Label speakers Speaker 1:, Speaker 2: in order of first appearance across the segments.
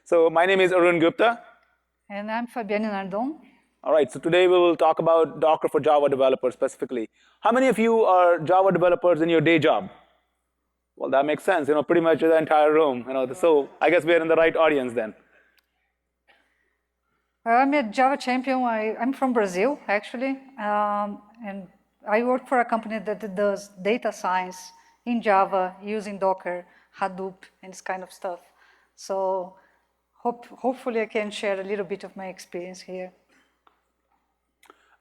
Speaker 1: So my name is Arun Gupta.
Speaker 2: And I'm Fabienne Nardon.
Speaker 1: All right, so today we will talk about Docker for Java developers specifically. How many of you are Java developers in your day job? Well, that makes sense, pretty much the entire room. So I guess we're in the right audience then.
Speaker 2: Well, I'm a Java champion. I'm from Brazil, actually. And I work for a company that does data science in Java using Docker, Hadoop, and this kind of stuff. So hopefully I can share a little bit of my experience here.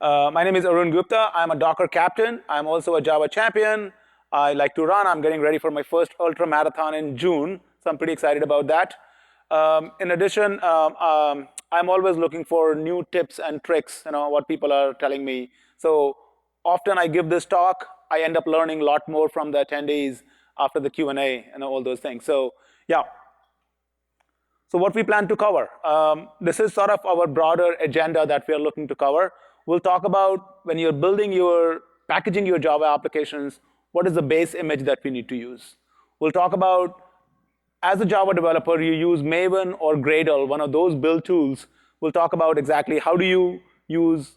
Speaker 1: My name is Arun Gupta. I'm a Docker captain. I'm also a Java champion. I like to run. I'm getting ready for my first ultra marathon in June, so I'm pretty excited about that. In addition, I'm always looking for new tips and tricks, what people are telling me. So often I give this talk, I end up learning a lot more from the attendees after the Q&A and all those things. So yeah. So what we plan to cover, this is sort of our broader agenda that we are looking to cover. We'll talk about when you're packaging your Java applications, what is the base image that we need to use. We'll talk about, as a Java developer, you use Maven or Gradle, one of those build tools. We'll talk about exactly how do you use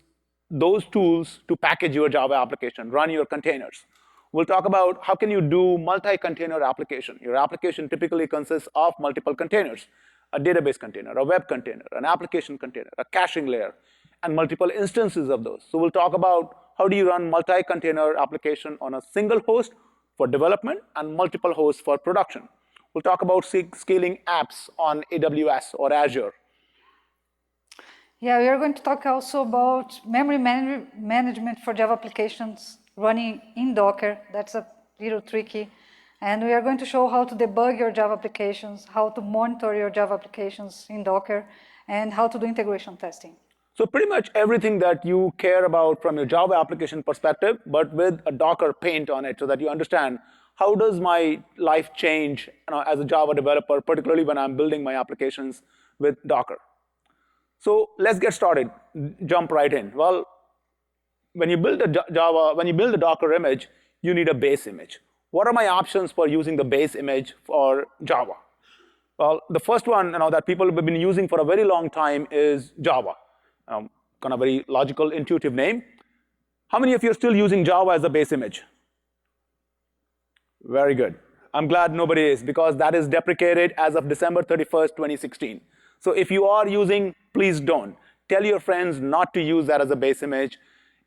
Speaker 1: those tools to package your Java application, run your containers. We'll talk about how can you do multi-container application. Your application typically consists of multiple containers, a database container, a web container, an application container, a caching layer, and multiple instances of those. So we'll talk about how do you run multi-container application on a single host for development and multiple hosts for production. We'll talk about scaling apps on AWS or Azure.
Speaker 2: Yeah, we are going to talk also about memory management for Java applications running in Docker. That's a little tricky. And we are going to show how to debug your Java applications, how to monitor your Java applications in Docker, and how to do integration testing.
Speaker 1: So pretty much everything that you care about from your Java application perspective, but with a Docker paint on it so that you understand how does my life change as a Java developer, particularly when I'm building my applications with Docker. So let's get started, jump right in. Well, when you build a Docker image, you need a base image. What are my options for using the base image for Java? Well, the first one that people have been using for a very long time is Java. Kind of very logical, intuitive name. How many of you are still using Java as a base image? Very good. I'm glad nobody is, because that is deprecated as of December 31st, 2016. So if you are using, please don't. Tell your friends not to use that as a base image.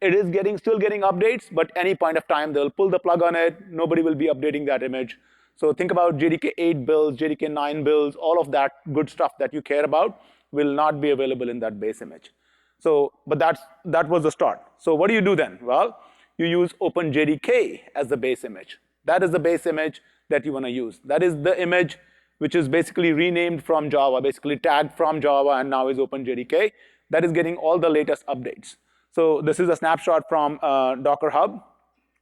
Speaker 1: It is still getting updates, but any point of time, they'll pull the plug on it. Nobody will be updating that image. So think about JDK 8 builds, JDK 9 builds, all of that good stuff that you care about will not be available in that base image. So, but that was the start. So what do you do then? Well, you use OpenJDK as the base image. That is the base image that you want to use. That is the image which is basically renamed from Java, basically tagged from Java, and now is OpenJDK. That is getting all the latest updates. So this is a snapshot from Docker Hub.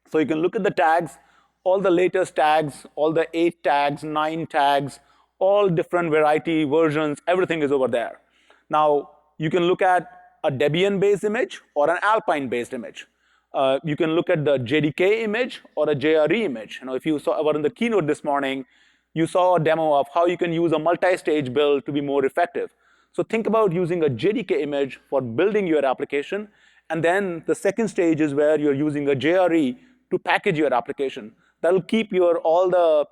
Speaker 1: So you can look at the tags, all the latest tags, all the 8 tags, 9 tags, all different variety versions, everything is over there. Now, you can look at a Debian-based image or an Alpine-based image. You can look at the JDK image or a JRE image. If you were in the keynote this morning, you saw a demo of how you can use a multi-stage build to be more effective. So think about using a JDK image for building your application, and then the second stage is where you're using a JRE to package your application. That'll keep all the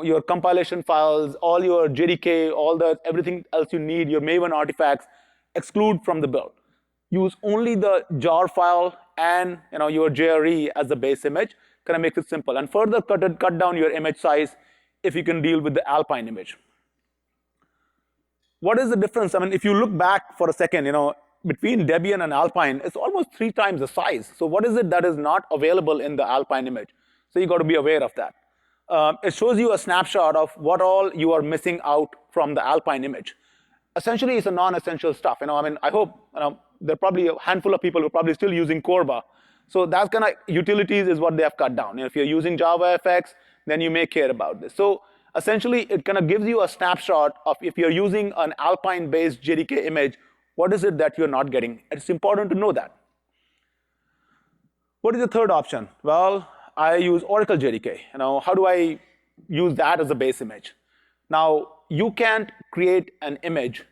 Speaker 1: your compilation files, all your JDK, everything else you need, your Maven artifacts, exclude from the build. Use only the jar file and your JRE as the base image. Kind of makes it simple. And further cut down your image size if you can deal with the Alpine image. What is the difference? I mean, if you look back for a second, between Debian and Alpine, it's almost 3 times the size. So what is it that is not available in the Alpine image? So you got to be aware of that. It shows you a snapshot of what all you are missing out from the Alpine image. Essentially, it's a non-essential stuff. I hope there are probably a handful of people who are probably still using Corba. So that's kind of utilities is what they have cut down. If you're using JavaFX, then you may care about this. So essentially, it kind of gives you a snapshot of if you're using an Alpine-based JDK image, what is it that you're not getting? It's important to know that. What is the third option? Well, I use Oracle JDK. How do I use that as a base image? Now, you can't create an image,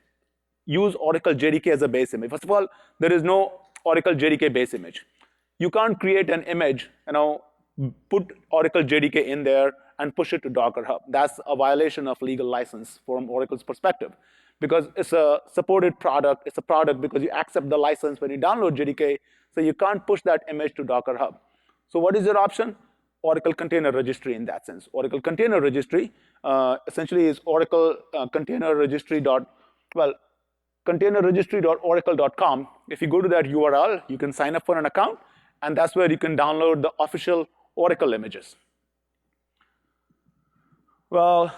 Speaker 1: use Oracle JDK as a base image. First of all, there is no Oracle JDK base image. You can't create an image, put Oracle JDK in there and push it to Docker Hub. That's a violation of legal license from Oracle's perspective, because it's a supported product. It's a product because you accept the license when you download JDK, so you can't push that image to Docker Hub. So what is your option? Oracle Container Registry in that sense. Oracle Container Registry essentially is Oracle Container Registry containerregistry.oracle.com. If you go to that URL, you can sign up for an account, and that's where you can download the official Oracle images. Well,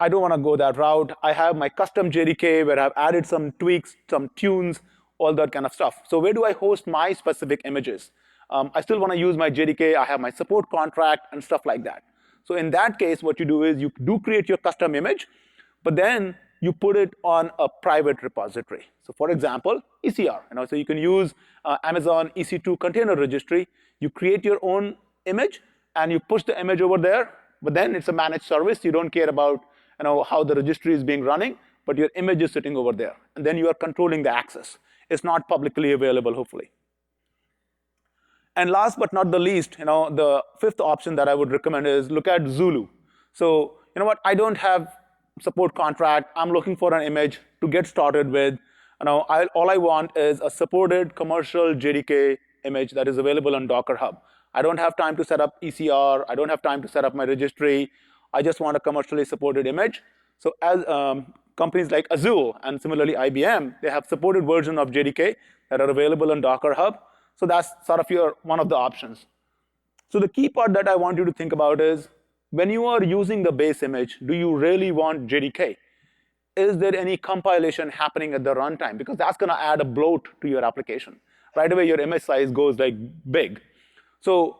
Speaker 1: I don't want to go that route. I have my custom JDK where I've added some tweaks, some tunes, all that kind of stuff. So where do I host my specific images? I still want to use my JDK. I have my support contract and stuff like that. So in that case, what you do is you do create your custom image, but then you put it on a private repository. So for example, ECR. So you can use Amazon EC2 Container Registry. You create your own image, and you push the image over there, but then it's a managed service. You don't care about how the registry is being running, but your image is sitting over there. And then you are controlling the access. It's not publicly available, hopefully. And last but not the least, the fifth option that I would recommend is look at Zulu. So you know what? I don't have support contract. I'm looking for an image to get started with. All I want is a supported commercial JDK image that is available on Docker Hub. I don't have time to set up ECR. I don't have time to set up my registry. I just want a commercially supported image. So as companies like Azure and similarly IBM, they have supported version of JDK that are available on Docker Hub. So that's sort of one of the options. So the key part that I want you to think about is, when you are using the base image, do you really want JDK? Is there any compilation happening at the runtime? Because that's going to add a bloat to your application. Right away, your image size goes like big. So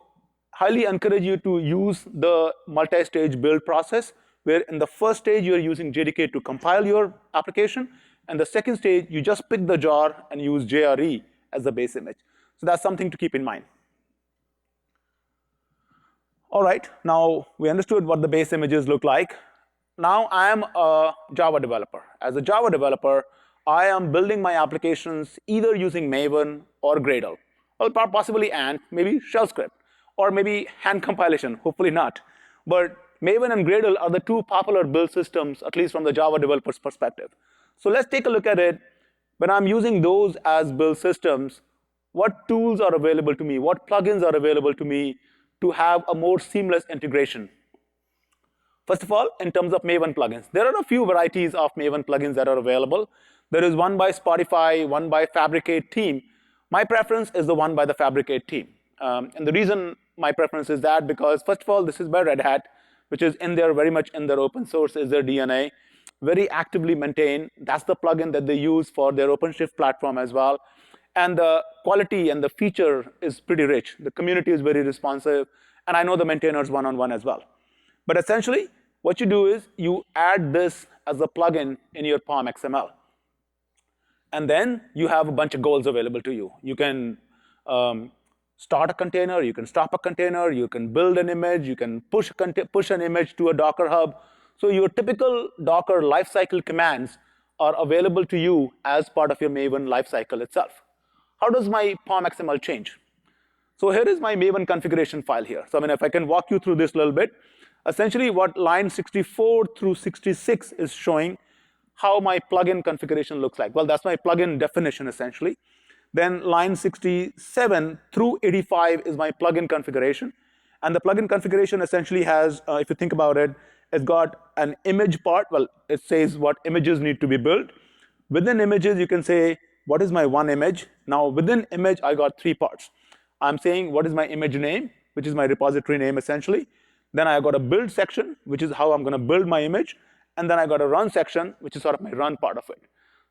Speaker 1: highly encourage you to use the multi-stage build process, where in the first stage, you're using JDK to compile your application. And the second stage, you just pick the jar and use JRE as the base image. So that's something to keep in mind. All right, now we understood what the base images look like. Now I am a Java developer. As a Java developer, I am building my applications either using Maven or Gradle, or possibly Ant, maybe shell script, or maybe hand compilation, hopefully not. But Maven and Gradle are the two popular build systems, at least from the Java developer's perspective. So let's take a look at it. When I'm using those as build systems, what tools are available to me? What plugins are available to me to have a more seamless integration? First of all, in terms of Maven plugins, there are a few varieties of Maven plugins that are available. There is one by Spotify, one by Fabricate Team. My preference is the one by the Fabricate Team. And the reason my preference is that, because first of all, this is by Red Hat, which is in there, very much in their open source, is their DNA, very actively maintained. That's the plugin that they use for their OpenShift platform as well. And the quality and the feature is pretty rich. The community is very responsive, and I know the maintainers one-on-one as well. But essentially, what you do is you add this as a plugin in your POM XML. And then you have a bunch of goals available to you. You can start a container, you can stop a container, you can build an image, you can push an image to a Docker Hub. So your typical Docker lifecycle commands are available to you as part of your Maven lifecycle itself. How does my POM XML change? So here is my Maven configuration file here. So if I can walk you through this a little bit, essentially what line 64 through 66 is showing how my plugin configuration looks like. Well, that's my plugin definition, essentially. Then line 67 through 85 is my plugin configuration. And the plugin configuration essentially has, if you think about it, it's got an image part. Well, it says what images need to be built. Within images, you can say, what is my one image? Now, within image, I got three parts. I'm saying, what is my image name, which is my repository name, essentially. Then I got a build section, which is how I'm going to build my image. And then I got a run section, which is sort of my run part of it.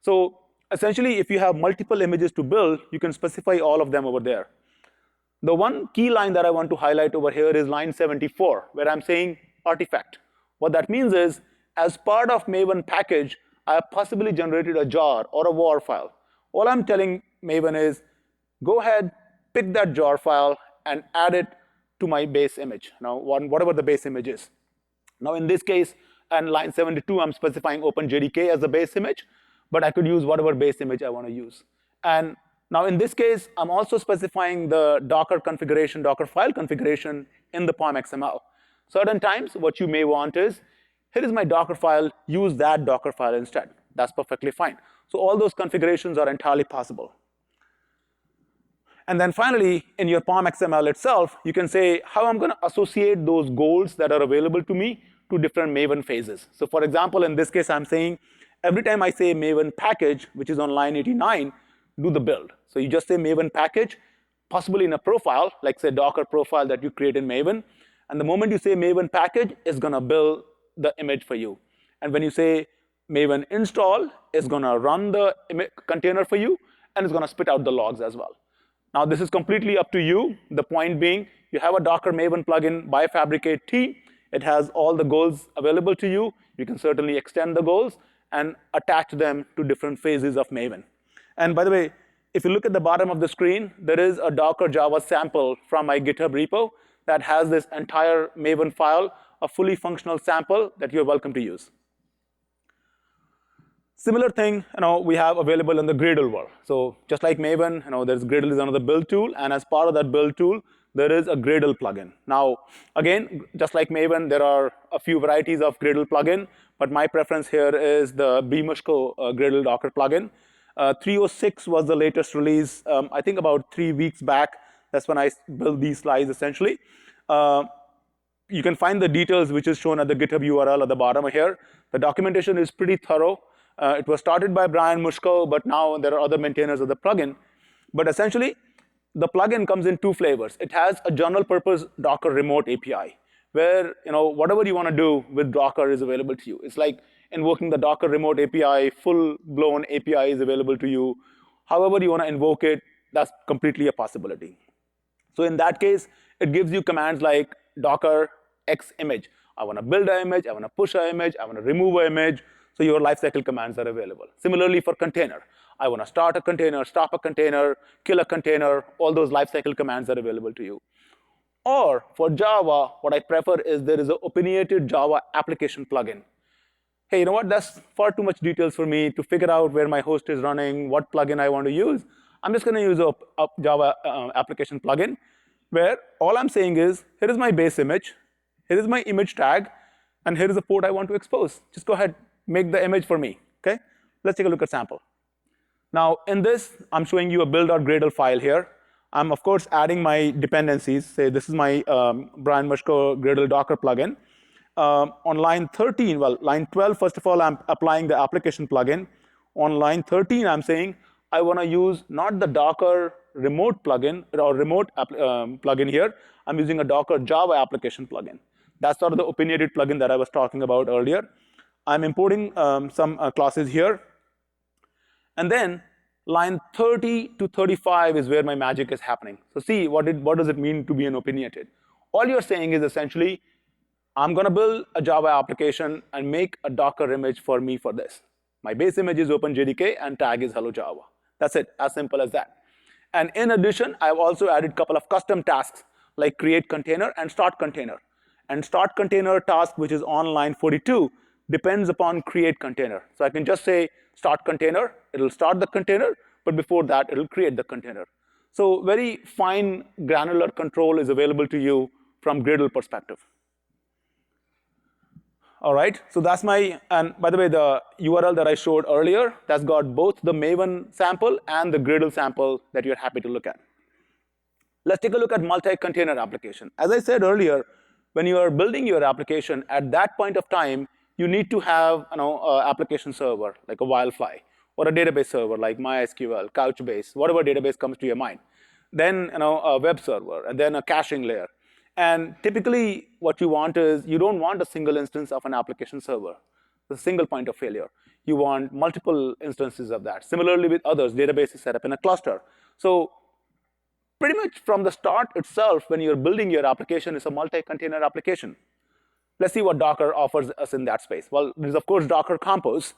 Speaker 1: So essentially, if you have multiple images to build, you can specify all of them over there. The one key line that I want to highlight over here is line 74, where I'm saying artifact. What that means is, as part of Maven package, I have possibly generated a jar or a war file. All I'm telling Maven is, go ahead, pick that jar file, and add it to my base image. Now, whatever the base image is. Now, in this case, and line 72, I'm specifying OpenJDK as the base image, but I could use whatever base image I want to use. And now in this case, I'm also specifying the Docker configuration, Docker file configuration in the POM XML. Certain times, what you may want is, here is my Docker file, use that Docker file instead. That's perfectly fine. So all those configurations are entirely possible. And then finally, in your POM XML itself, you can say how I'm going to associate those goals that are available to me to different Maven phases. So for example, in this case, I'm saying every time I say Maven package, which is on line 89, do the build. So you just say Maven package, possibly in a profile, like say Docker profile that you create in Maven. And the moment you say Maven package, it's going to build the image for you. And when you say Maven install, it's going to run the container for you, and it's going to spit out the logs as well. Now, this is completely up to you. The point being, you have a Docker Maven plugin by Fabricate T. It has all the goals available to you. You can certainly extend the goals and attach them to different phases of Maven. And by the way, if you look at the bottom of the screen, there is a Docker Java sample from my GitHub repo that has this entire Maven file, a fully functional sample that you're welcome to use. Similar thing, we have available in the Gradle world. So just like Maven, there's Gradle is another build tool, and as part of that build tool, there is a Gradle plugin. Now, again, just like Maven, there are a few varieties of Gradle plugin, but my preference here is the Bmushko Gradle Docker plugin. 306 was the latest release, I think about 3 weeks back. That's when I built these slides, essentially. You can find the details, which is shown at the GitHub URL at the bottom here. The documentation is pretty thorough. It was started by Brian Mushko, but now there are other maintainers of the plugin. But essentially, the plugin comes in 2 flavors. It has a general purpose Docker remote API, where whatever you want to do with Docker is available to you. It's like invoking the Docker remote API, full-blown API is available to you. However you want to invoke it, that's completely a possibility. So in that case, it gives you commands like Docker X image. I want to build an image, I want to push an image, I want to remove an image. So your lifecycle commands are available. Similarly for container, I want to start a container, stop a container, kill a container, all those lifecycle commands are available to you. Or for Java, what I prefer is there is an opinionated Java application plugin. Hey, you know what? That's far too much details for me to figure out where my host is running, what plugin I want to use. I'm just going to use a Java application plugin where all I'm saying is, here is my base image, here is my image tag, and here is the port I want to expose. Just go ahead, make the image for me, okay? Let's take a look at sample. Now, in this, I'm showing you a build.gradle file here. I'm, of course, adding my dependencies. Say this is my Brian Mushko Gradle Docker plugin. On line 13, well, line 12, first of all, I'm applying the application plugin. On line 13, I'm saying I want to use not the Docker remote plugin or remote plugin here. I'm using a Docker Java application plugin. That's sort of the opinionated plugin that I was talking about earlier. I'm importing some classes here. And then line 30 to 35 is where my magic is happening. So see, what does it mean to be an opinionated? All you're saying is essentially, I'm going to build a Java application and make a Docker image for me for this. My base image is OpenJDK and tag is hello Java. That's it, as simple as that. And in addition, I've also added a couple of custom tasks like create container and start container. And start container task, which is on line 42, depends upon create container. So I can just say start container, it'll start the container, but before that, it'll create the container. So very fine granular control is available to you from Gradle perspective. All right, so that's my, and by the way, the URL that I showed earlier, that's got both the Maven sample and the Gradle sample that you're happy to look at. Let's take a look at multi-container application. As I said earlier, when you are building your application, at that point of time, you need to have an application server, like a Wildfly, or a database server, like MySQL, Couchbase, whatever database comes to your mind. Then a web server, and then a caching layer. And typically, what you want is, you don't want a single instance of an application server, a single point of failure. You want multiple instances of that. Similarly with others, database is set up in a cluster. So pretty much from the start itself, when you're building your application, it's a multi-container application. Let's see what Docker offers us in that space. Well, there's, of course, Docker Compose.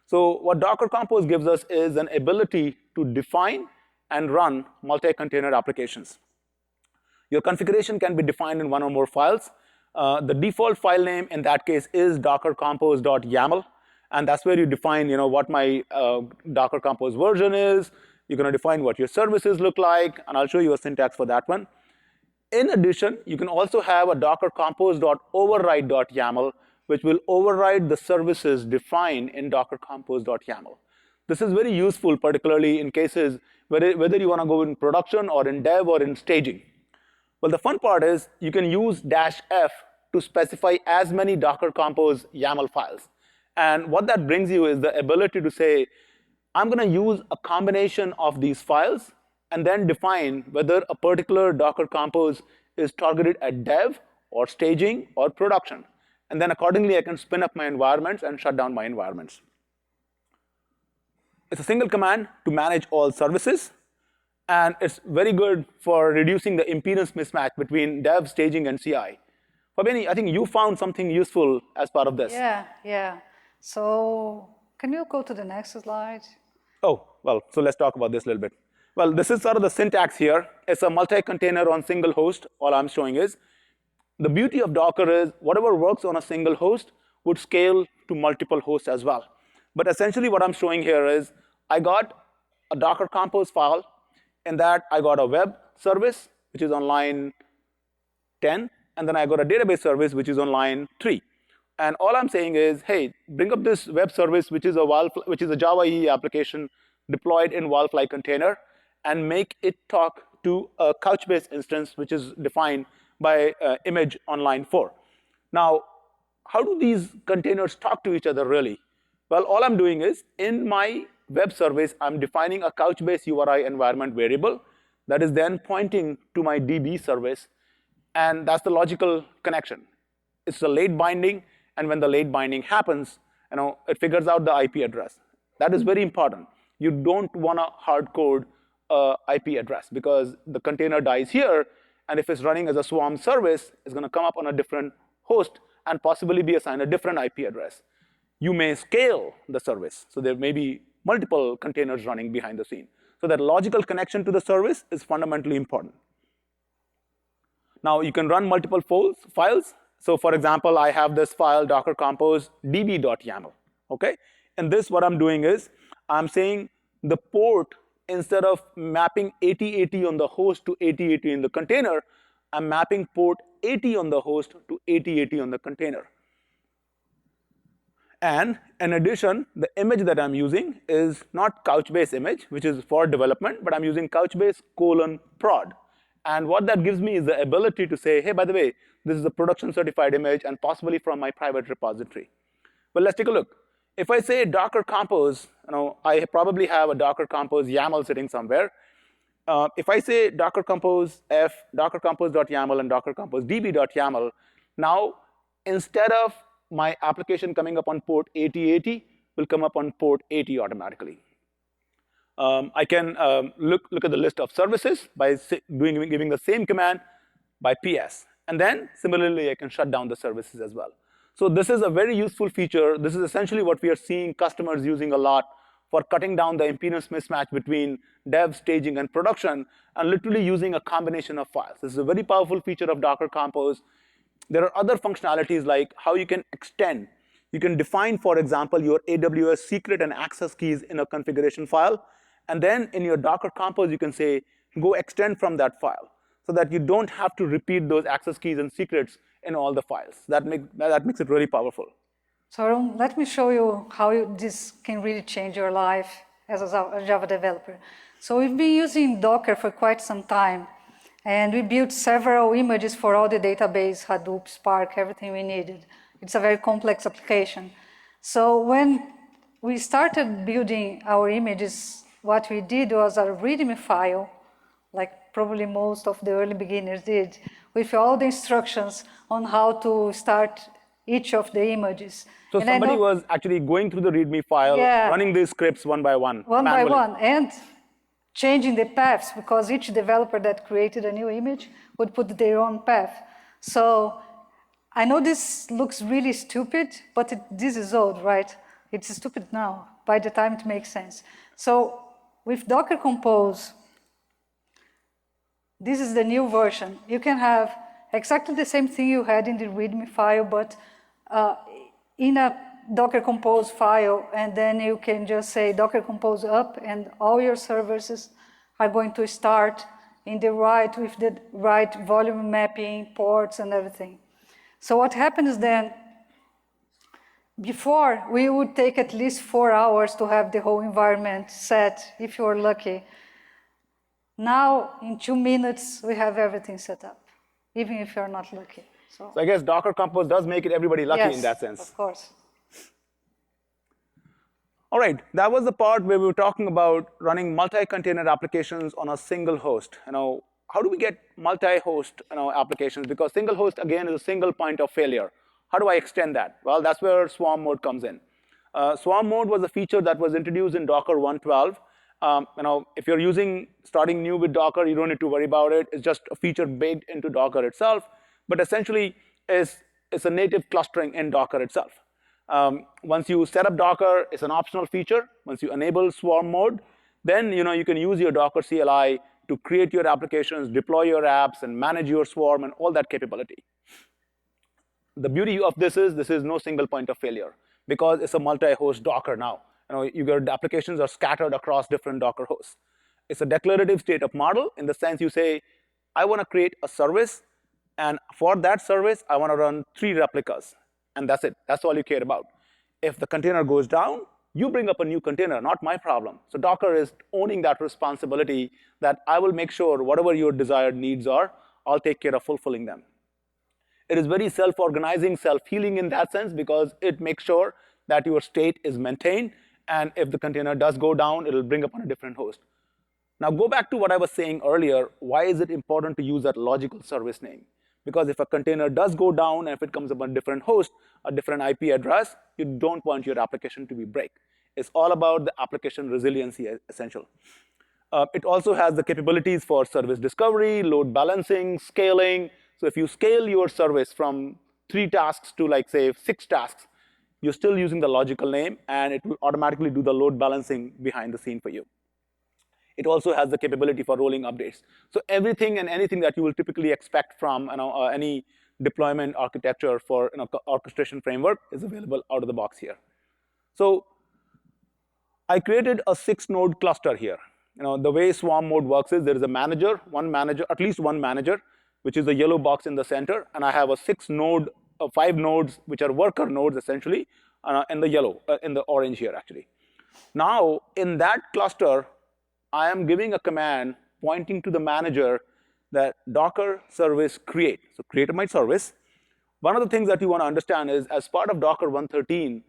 Speaker 1: So what Docker Compose gives us is an ability to define and run multi-container applications. Your configuration can be defined in one or more files. The default file name in that case is docker-compose.yaml, and that's where you define, what my Docker Compose version is. You're going to define what your services look like, and I'll show you a syntax for that one. In addition, you can also have a docker-compose.override.yaml, which will override the services defined in docker-compose.yaml. This is very useful, particularly in cases whether you want to go in production or in dev or in staging. Well, the fun part is you can use -f to specify as many Docker Compose YAML files. And what that brings you is the ability to say, I'm going to use a combination of these files and then define whether a particular Docker Compose is targeted at dev or staging or production. And then accordingly, I can spin up my environments and shut down my environments. It's a single command to manage all services. And it's very good for reducing the impedance mismatch between dev, staging, and CI. Fabeni, I think you found something useful as part of this.
Speaker 2: Yeah. So can you go to the next slide?
Speaker 1: Oh, well, so let's talk about this a little bit. Well, this is sort of the syntax here. It's a multi-container on single host. All I'm showing is the beauty of Docker is whatever works on a single host would scale to multiple hosts as well. But essentially what I'm showing here is I got a Docker Compose file. In that, I got a web service, which is on line 10, and then I got a database service, which is on line 3. And all I'm saying is, hey, bring up this web service, which is a Java EE application deployed in Wildfly container, and make it talk to a Couchbase instance, which is defined by image on line 4. Now, how do these containers talk to each other, really? Well, all I'm doing is, in my web service, I'm defining a Couchbase URI environment variable that is then pointing to my DB service, and that's the logical connection. It's a late binding, and when the late binding happens, it figures out the IP address. That is very important. You don't want to hard code IP address because the container dies here, and if it's running as a swarm service, it's going to come up on a different host and possibly be assigned a different IP address. You may scale the service, so there may be multiple containers running behind the scene. So that logical connection to the service is fundamentally important. Now, you can run multiple files. So for example, I have this file, docker compose db.yaml. Okay? And this, what I'm doing is, I'm saying the port, instead of mapping 8080 on the host to 8080 in the container, I'm mapping port 80 on the host to 8080 on the container. And in addition, the image that I'm using is not Couchbase image, which is for development, but I'm using Couchbase :prod. And what that gives me is the ability to say, hey, by the way, this is a production certified image and possibly from my private repository. Well, let's take a look. If I say Docker Compose, I probably have a Docker Compose YAML sitting somewhere. If I say Docker Compose f, Docker Compose.yaml, and Docker Compose db.yaml, now instead of my application coming up on port 8080 will come up on port 80 automatically. I can look at the list of services by giving the same command by ps. And then similarly, I can shut down the services as well. So this is a very useful feature. This is essentially what we are seeing customers using a lot for cutting down the impedance mismatch between dev, staging, and production, and literally using a combination of files. This is a very powerful feature of Docker Compose. There are other functionalities like how you can extend. You can define, for example, your AWS secret and access keys in a configuration file. And then in your Docker Compose, you can say, go extend from that file so that you don't have to repeat those access keys and secrets in all the files. That makes it really powerful.
Speaker 2: So Arun, let me show you how this can really change your life as a Java developer. So we've been using Docker for quite some time. And we built several images for all the database, Hadoop, Spark, everything we needed. It's a very complex application. So when we started building our images, what we did was a README file, like probably most of the early beginners did, with all the instructions on how to start each of the images.
Speaker 1: So and somebody was actually going through the README file, running these scripts one by one.
Speaker 2: One manually. By one, and changing the paths, because each developer that created a new image would put their own path. So I know this looks really stupid, but this is old, right? It's stupid now. By the time it makes sense. So with Docker Compose, this is the new version. You can have exactly the same thing you had in the README file, but in a Docker Compose file, and then you can just say Docker Compose up, and all your services are going to start in the right with the right volume mapping, ports, and everything. So what happens then, before, we would take at least 4 hours to have the whole environment set, if you're lucky. Now, in 2 minutes, we have everything set up, even if you're not lucky.
Speaker 1: So I guess Docker Compose does make it everybody lucky in that sense.
Speaker 2: Of course.
Speaker 1: All right, that was the part where we were talking about running multi-container applications on a single host. How do we get multi-host applications? Because single host, again, is a single point of failure. How do I extend that? Well, that's where swarm mode comes in. Swarm mode was a feature that was introduced in Docker 1.12. If you're starting new with Docker, you don't need to worry about it. It's just a feature baked into Docker itself. But essentially, it's a native clustering in Docker itself. Once you set up Docker, it's an optional feature. Once you enable swarm mode, then you can use your Docker CLI to create your applications, deploy your apps, and manage your swarm and all that capability. The beauty of this is no single point of failure because it's a multi-host Docker now. Your applications are scattered across different Docker hosts. It's a declarative state of model in the sense you say, I want to create a service, and for that service, I want to run 3 replicas. And that's it. That's all you care about. If the container goes down, you bring up a new container, not my problem. So Docker is owning that responsibility that I will make sure whatever your desired needs are, I'll take care of fulfilling them. It is very self-organizing, self-healing in that sense because it makes sure that your state is maintained, and if the container does go down, it'll bring up on a different host. Now go back to what I was saying earlier. Why is it important to use that logical service name? Because if a container does go down, and if it comes up on a different host, a different IP address, you don't want your application to be break. It's all about the application resiliency essential. It also has the capabilities for service discovery, load balancing, scaling. So if you scale your service from 3 tasks to, like, say, 6 tasks, you're still using the logical name, and it will automatically do the load balancing behind the scene for you. It also has the capability for rolling updates. So everything and anything that you will typically expect from any deployment architecture for orchestration framework is available out of the box here. So I created a 6-node cluster here. The way swarm mode works is there is a manager, at least one manager, which is the yellow box in the center, and I have a 5 nodes, which are worker nodes essentially, in the yellow, in the orange here actually. Now in that cluster, I am giving a command pointing to the manager that Docker service create. So create my service. One of the things that you want to understand is as part of Docker 1.13,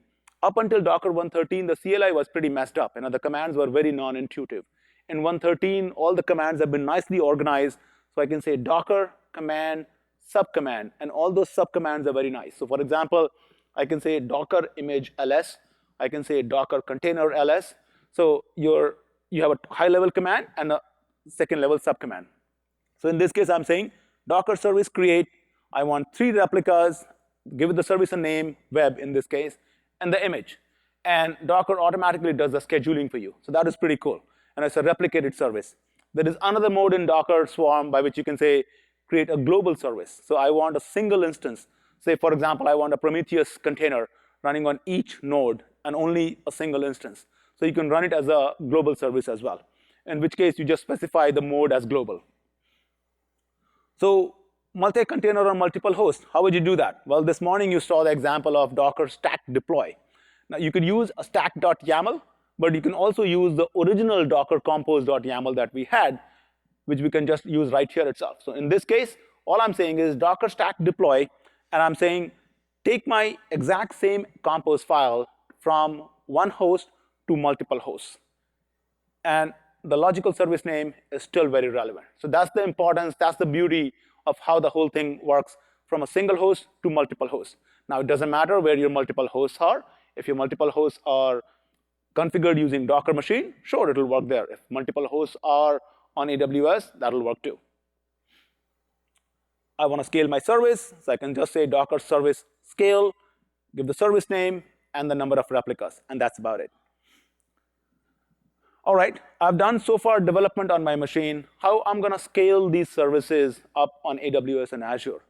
Speaker 1: up until Docker 1.13, the CLI was pretty messed up. The commands were very non-intuitive. In 1.13, all the commands have been nicely organized. So I can say Docker command, subcommand, and all those subcommands are very nice. So for example, I can say Docker image ls. I can say Docker container ls. So you have a high-level command and a second-level subcommand. So in this case, I'm saying Docker service create. I want 3 replicas, give it the service a name, web in this case, and the image. And Docker automatically does the scheduling for you. So that is pretty cool. And it's a replicated service. There is another mode in Docker Swarm by which you can say create a global service. So I want a single instance. Say, for example, I want a Prometheus container running on each node and only a single instance. So you can run it as a global service as well, in which case you just specify the mode as global. So multi-container on multiple hosts, how would you do that? Well, this morning you saw the example of Docker stack deploy. Now you could use a stack.yaml, but you can also use the original Docker compose.yaml that we had, which we can just use right here itself. So in this case, all I'm saying is Docker stack deploy, and I'm saying take my exact same compose file from one host to multiple hosts. And the logical service name is still very relevant. So that's the importance, that's the beauty of how the whole thing works from a single host to multiple hosts. Now, it doesn't matter where your multiple hosts are. If your multiple hosts are configured using Docker machine, sure, it'll work there. If multiple hosts are on AWS, that'll work too. I want to scale my service, so I can just say Docker service scale, give the service name, and the number of replicas, and that's about it. All right, I've done so far development on my machine. How I'm going to scale these services up on AWS and Azure?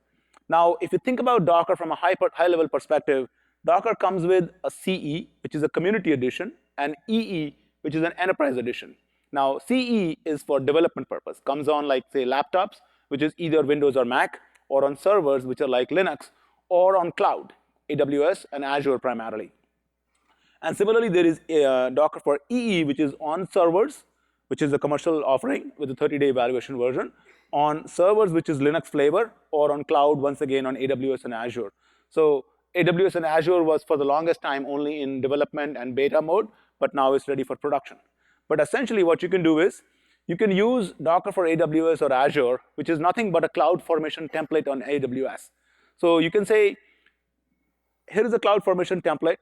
Speaker 1: Now, if you think about Docker from a high-level perspective, Docker comes with a CE, which is a community edition, and EE, which is an enterprise edition. Now, CE is for development purpose, comes on like, say, laptops, which is either Windows or Mac, or on servers, which are like Linux, or on cloud, AWS and Azure primarily. And similarly, there is Docker for EE, which is on servers, which is a commercial offering with a 30-day evaluation version, on servers, which is Linux flavor, or on cloud, once again, on AWS and Azure. So AWS and Azure was for the longest time only in development and beta mode, but now it's ready for production. But essentially what you can do is, you can use Docker for AWS or Azure, which is nothing but a CloudFormation template on AWS. So you can say, here is a CloudFormation template.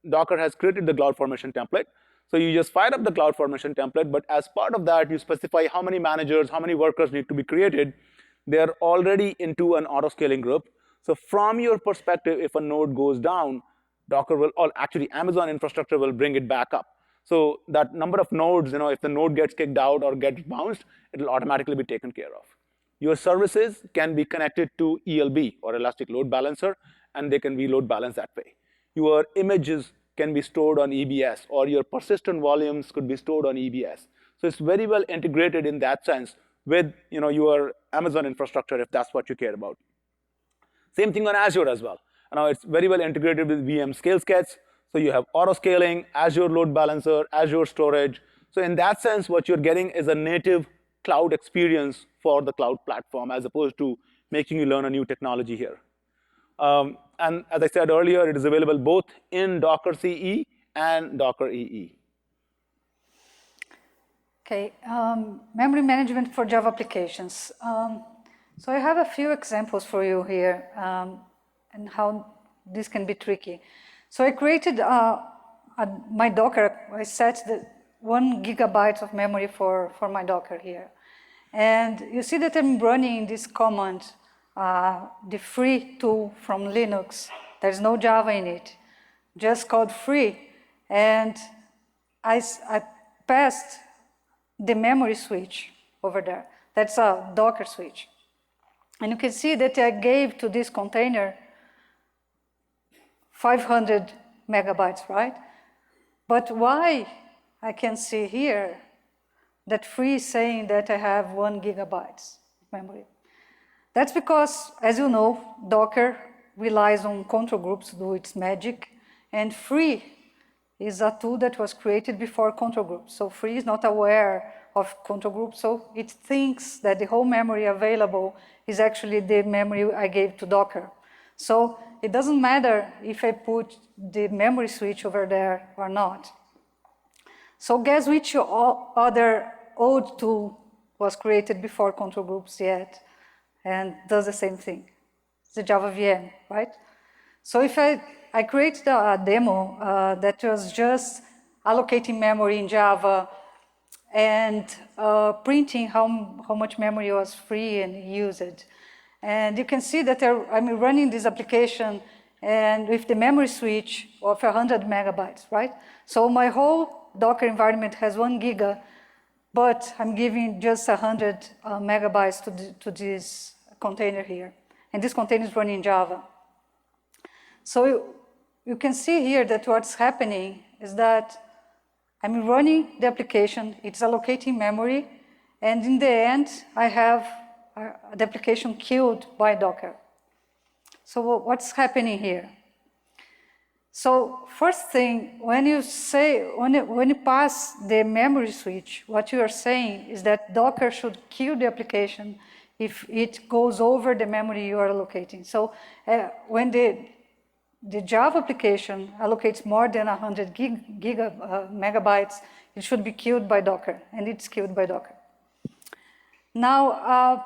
Speaker 1: Docker has created the CloudFormation template. So you just fire up the CloudFormation template, but as part of that, you specify how many managers, how many workers need to be created. They're already into an auto-scaling group. So from your perspective, if a node goes down, Docker will, or actually Amazon infrastructure will bring it back up. So that number of nodes, if the node gets kicked out or gets bounced, it'll automatically be taken care of. Your services can be connected to ELB, or Elastic Load Balancer, and they can be load balanced that way. Your images can be stored on EBS, or your persistent volumes could be stored on EBS. So it's very well integrated in that sense with your Amazon infrastructure, if that's what you care about. Same thing on Azure as well. Now it's very well integrated with VM scale sketch. So you have auto scaling, Azure load balancer, Azure storage. So in that sense, what you're getting is a native cloud experience for the cloud platform, as opposed to making you learn a new technology here. And as I said earlier, it is available both in Docker CE and Docker EE.
Speaker 2: Okay, memory management for Java applications. So I have a few examples for you here, and how this can be tricky. So I created my Docker. I set the 1 gigabyte of memory for my Docker here. And you see that I'm running this command, the free tool from Linux. There's no Java in it, just called free. And I passed the memory switch over there. That's a Docker switch. And you can see that I gave to this container 500 megabytes, right? But why I can see here that free is saying that I have 1 gigabyte memory? That's because, as you know, Docker relies on control groups to do its magic, and free is a tool that was created before control groups. So free is not aware of control groups, so it thinks that the whole memory available is actually the memory I gave to Docker. So it doesn't matter if I put the memory switch over there or not. So guess which other old tool was created before control groups yet and does the same thing? It's the Java VM, right? So if I created a demo that was just allocating memory in Java and printing how much memory was free and used. And you can see that I'm running this application and with the memory switch of 100 megabytes, right? So my whole Docker environment has 1 giga, but I'm giving just 100 megabytes to this container here. And this container is running in Java. So you can see here that what's happening is that I'm running the application, it's allocating memory, and in the end, I have the application killed by Docker. So what's happening here? So first thing, when you pass the memory switch, what you are saying is that Docker should kill the application if it goes over the memory you are allocating. So when the Java application allocates more than 100 megabytes, it should be killed by Docker, and it's killed by Docker. Now,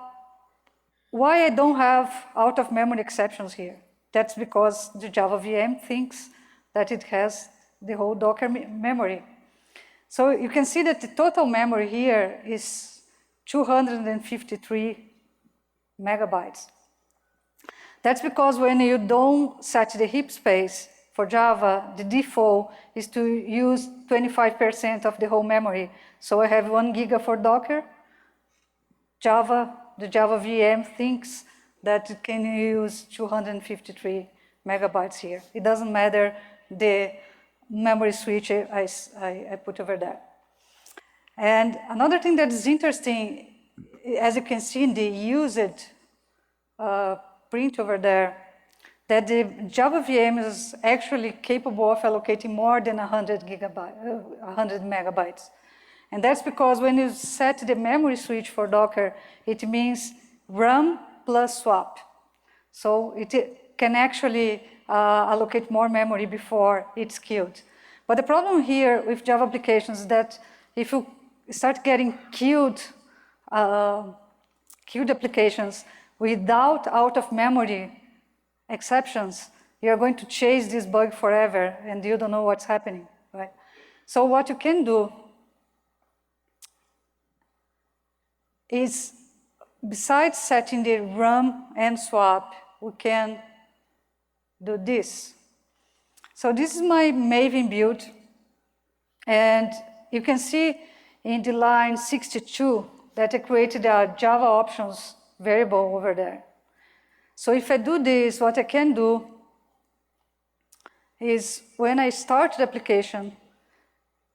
Speaker 2: why I don't have out-of-memory exceptions here? That's because the Java VM thinks that it has the whole Docker memory. So you can see that the total memory here is 253 megabytes. That's because when you don't set the heap space for Java, the default is to use 25% of the whole memory. So I have 1 giga for Docker. The Java VM thinks that it can use 253 megabytes here. It doesn't matter the memory switch I put over there. And another thing that is interesting, as you can see in the used print over there, that the Java VM is actually capable of allocating more than 100 megabytes. And that's because when you set the memory switch for Docker, it means RAM plus swap. So it can actually allocate more memory before it's queued. But the problem here with Java applications is that if you start getting queued applications without out-of-memory exceptions, you're going to chase this bug forever and you don't know what's happening, right? So what you can do is, besides setting the RAM and swap, we can do this. So this is my Maven build, and you can see in the line 62 that I created a Java options variable over there. So if I do this, what I can do is when I start the application,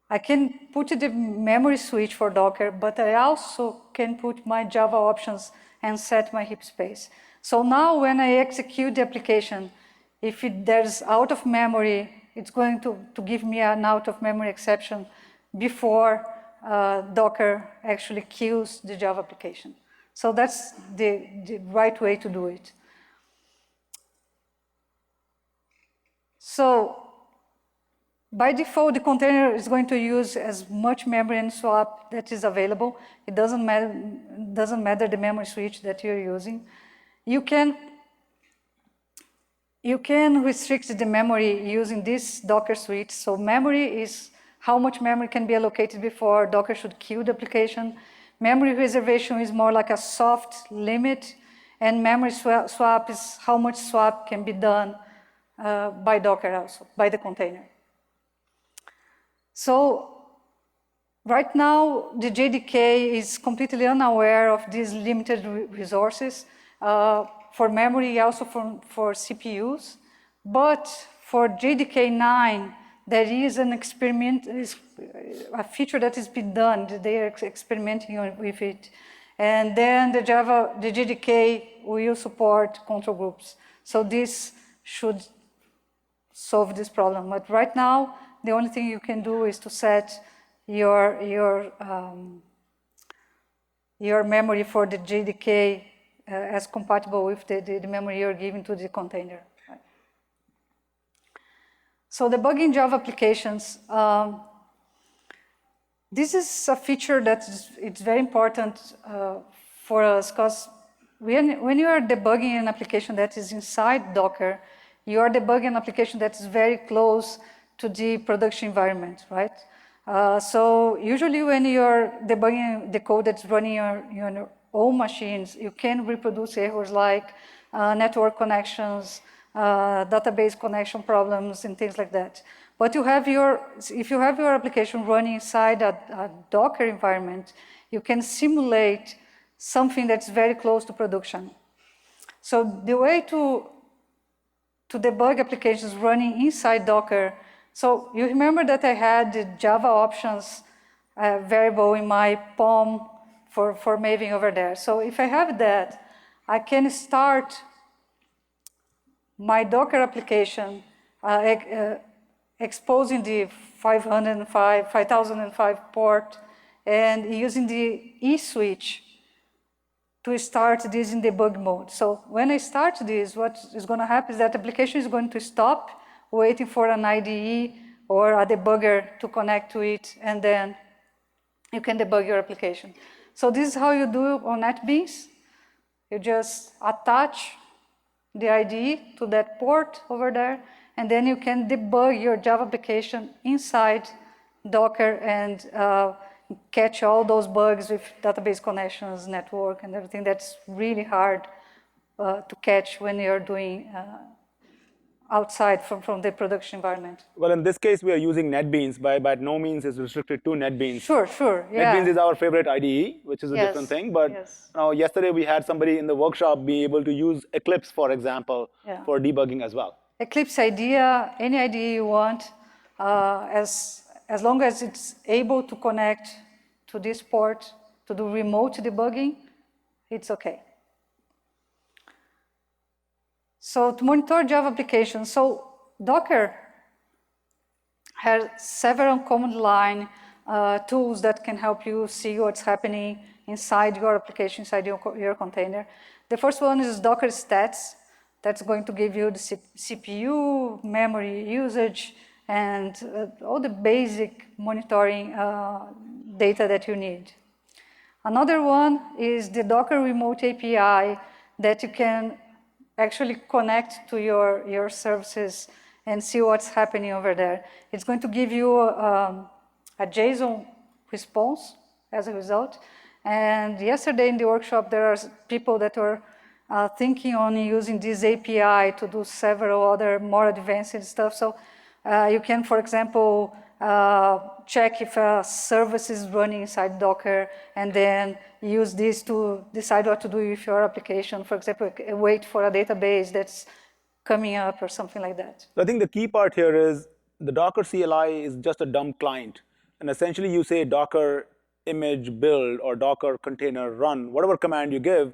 Speaker 2: I can put the memory switch for Docker, but I also can put my Java options and set my heap space. So now when I execute the application, if there's out of memory, it's going to give me an out of memory exception before Docker actually queues the Java application. So that's the right way to do it. So by default, the container is going to use as much memory and swap that is available. It doesn't matter the memory switch that you're using. You can restrict the memory using this Docker switch. So memory is how much memory can be allocated before Docker should queue the application. Memory reservation is more like a soft limit, and memory swap is how much swap can be done by Docker also, by the container. So right now, the JDK is completely unaware of these limited resources for memory, also for CPUs. But for JDK 9, there is an experiment, a feature that has been done. They are experimenting with it. And then the JDK will support control groups. So this should solve this problem. But right now, the only thing you can do is to set your memory for the JDK as compatible with the memory you're giving to the container. Right? So debugging Java applications. This is a feature that it's very important for us, because when you are debugging an application that is inside Docker, you are debugging an application that is very close to the production environment, right? So usually when you're debugging the code that's running your own machines, you can reproduce errors like network connections, database connection problems, and things like that. But if you have your application running inside a Docker environment, you can simulate something that's very close to production. So the way to debug applications running inside Docker, so you remember that I had the Java options variable in my POM for Maven over there. So if I have that, I can start my Docker application exposing the 5005 port and using the E-switch to start this in debug mode. So when I start this, what is going to happen is that the application is going to stop waiting for an IDE or a debugger to connect to it, and then you can debug your application. So this is how you do on NetBeans. You just attach the IDE to that port over there, and then you can debug your Java application inside Docker and catch all those bugs with database connections, network, and everything that's really hard to catch when you're doing outside from the production environment.
Speaker 1: Well, in this case, we are using NetBeans. By no means is restricted to NetBeans.
Speaker 2: Sure, yeah.
Speaker 1: NetBeans is our favorite IDE, which is a different
Speaker 2: Yes,
Speaker 1: thing. But
Speaker 2: yes.
Speaker 1: yesterday we had somebody in the workshop be able to use Eclipse, for example,
Speaker 2: Yeah.
Speaker 1: for debugging as well.
Speaker 2: Eclipse IDEA, any IDE you want, as long as it's able to connect to this port to do remote debugging, it's okay. So to monitor Java applications, so Docker has several command line tools that can help you see what's happening inside your application, inside your container. The first one is Docker Stats. That's going to give you the CPU, memory usage, and all the basic monitoring data that you need. Another one is the Docker Remote API that you can actually connect to your services and see what's happening over there. It's going to give you a JSON response as a result. And yesterday in the workshop, there are people that were thinking on using this API to do several other more advanced stuff. So you can, for example, check if a service is running inside Docker and then use this to decide what to do with your application. For example, wait for a database that's coming up or something like that.
Speaker 1: So I think the key part here is the Docker CLI is just a dumb client. And essentially you say Docker image build or Docker container run, whatever command you give,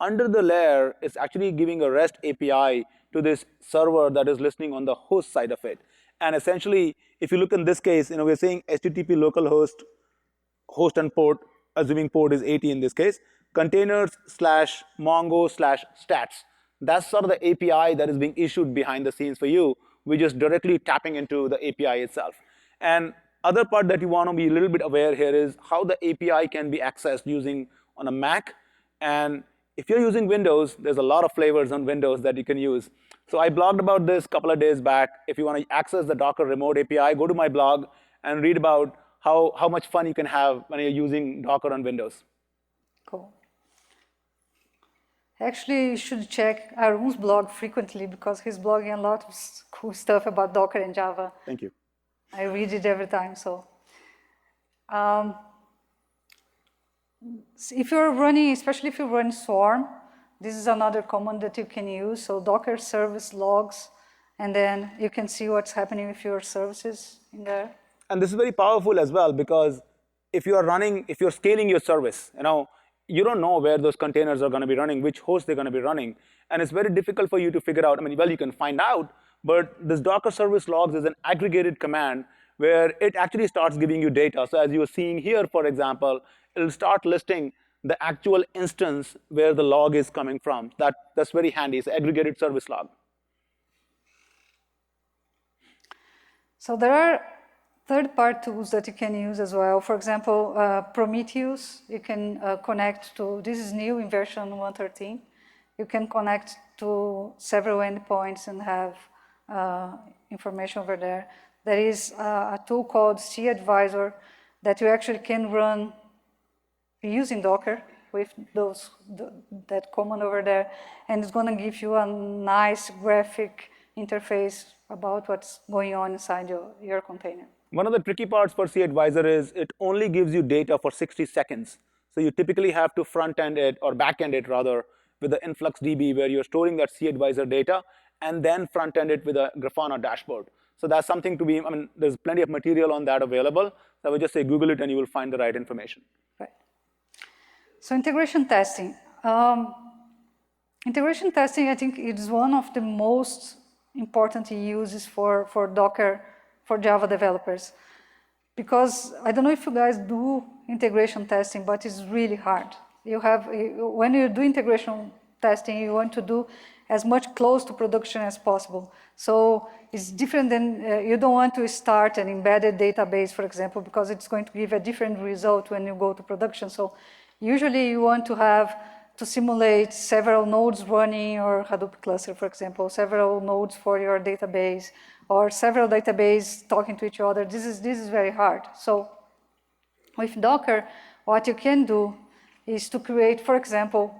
Speaker 1: under the layer, it's actually giving a REST API to this server that is listening on the host side of it. And essentially, if you look in this case, we're saying HTTP localhost, host and port, assuming port is 80 in this case, containers slash Mongo slash stats. That's sort of the API that is being issued behind the scenes for you. We're just directly tapping into the API itself. And other part that you want to be a little bit aware here is how the API can be accessed using on a Mac. And if you're using Windows, there's a lot of flavors on Windows that you can use. So I blogged about this a couple of days back. If you want to access the Docker Remote API, go to my blog and read about how much fun you can have when you're using Docker on Windows.
Speaker 2: Cool. Actually, you should check Arun's blog frequently because he's blogging a lot of cool stuff about Docker and Java.
Speaker 1: Thank you.
Speaker 2: I read it every time, so. If you're running, especially if you run Swarm, this is another command that you can use. So Docker service logs, and then you can see what's happening with your services in there.
Speaker 1: And this is very powerful as well because if you're scaling your service, you don't know where those containers are going to be running, which host they're going to be running. And it's very difficult for you to figure out. Well, you can find out, but this Docker service logs is an aggregated command where it actually starts giving you data. So as you were seeing here, for example, it'll start listing the actual instance where the log is coming from. That's very handy. It's an aggregated service log.
Speaker 2: So there are third-party tools that you can use as well. For example, Prometheus, you can connect to, this is new in version 113. You can connect to several endpoints and have information over there. There is a tool called C-Advisor that you actually can run using Docker with that command over there, and it's going to give you a nice graphic interface about what's going on inside your container.
Speaker 1: One of the tricky parts for C-Advisor is it only gives you data for 60 seconds. So you typically have to front-end it, or back-end it rather, with the InfluxDB where you're storing that C-Advisor data and then front-end it with a Grafana dashboard. So that's something to be, there's plenty of material on that available. So I would just say Google it and you will find the right information.
Speaker 2: Right. So integration testing. Integration testing, I think, is one of the most important uses for Docker for Java developers. Because I don't know if you guys do integration testing, but it's really hard. When you do integration testing, you want to do as much close to production as possible. So it's different than, you don't want to start an embedded database, for example, because it's going to give a different result when you go to production. So usually you want to simulate several nodes running your Hadoop cluster, for example, several nodes for your database, or several databases talking to each other. This is very hard. So with Docker, what you can do is to create, for example,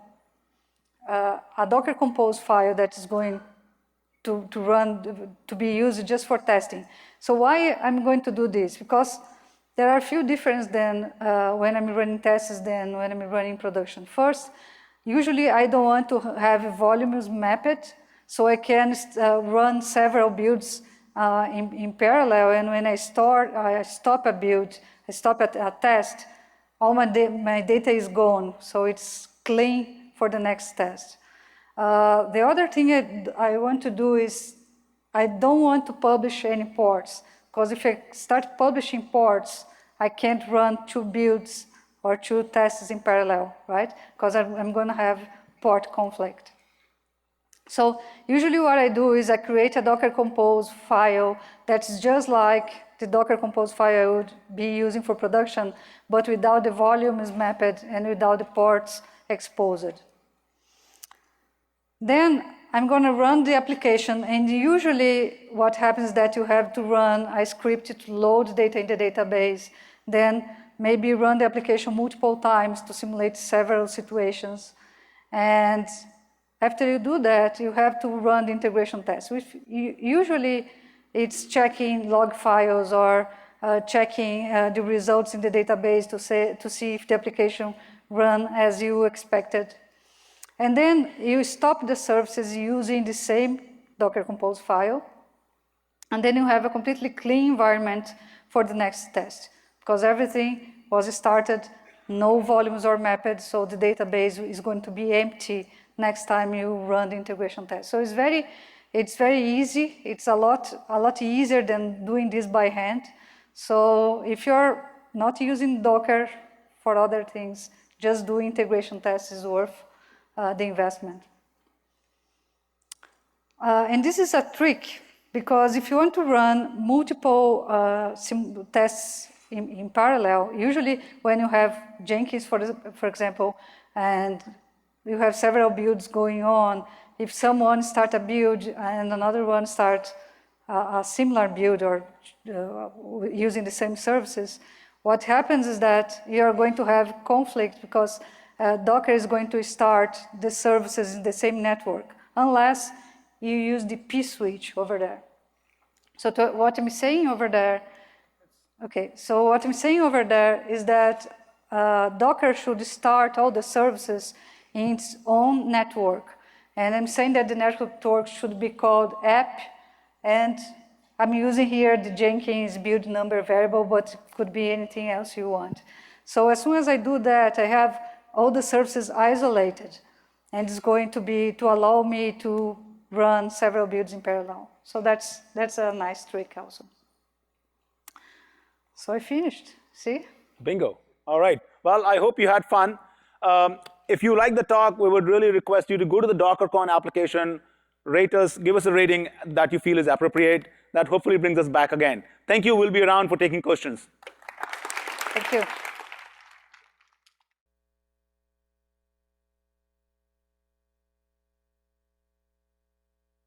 Speaker 2: a Docker compose file that is going to be used just for testing. So why I'm going to do this? Because there are a few differences than when I'm running tests than when I'm running production. First, usually I don't want to have volumes mapped, so I can run several builds in parallel, and when I stop a build, I stop at a test, all my data is gone, so it's clean for the next test. The other thing I want to do is I don't want to publish any ports, because if I start publishing ports, I can't run 2 builds or 2 tests in parallel, right? Because I'm going to have port conflict. So usually what I do is I create a Docker Compose file that's just like the Docker Compose file I would be using for production, but without the volumes mapped and without the ports exposed. Then I'm going to run the application, and usually what happens is that you have to run a script to load data in the database, then maybe run the application multiple times to simulate several situations. And after you do that, you have to run the integration test, which usually it's checking log files or checking the results in the database to see if the application ran as you expected. And then you stop the services using the same Docker Compose file, and then you have a completely clean environment for the next test, because everything was started, no volumes are mapped, so the database is going to be empty next time you run the integration test. So it's very easy. It's a lot easier than doing this by hand. So if you're not using Docker for other things, just doing integration tests is worth the investment. And this is a trick, because if you want to run multiple tests in parallel, usually when you have Jenkins, for example, and you have several builds going on, if someone starts a build and another one starts a similar build or using the same services, what happens is that you are going to have conflict, because Docker is going to start the services in the same network, unless you use the P switch over there. So what I'm saying over there, is that Docker should start all the services in its own network. And I'm saying that the network should be called app, and I'm using here the Jenkins build number variable, but it could be anything else you want. So as soon as I do that, I have all the services isolated, and it's going to allow me to run several builds in parallel. So that's a nice trick also. So I finished, see?
Speaker 1: Bingo. All right. Well, I hope you had fun. If you like the talk, we would really request you to go to the DockerCon application, rate us, give us a rating that you feel is appropriate. That hopefully brings us back again. Thank you. We'll be around for taking questions.
Speaker 2: Thank you.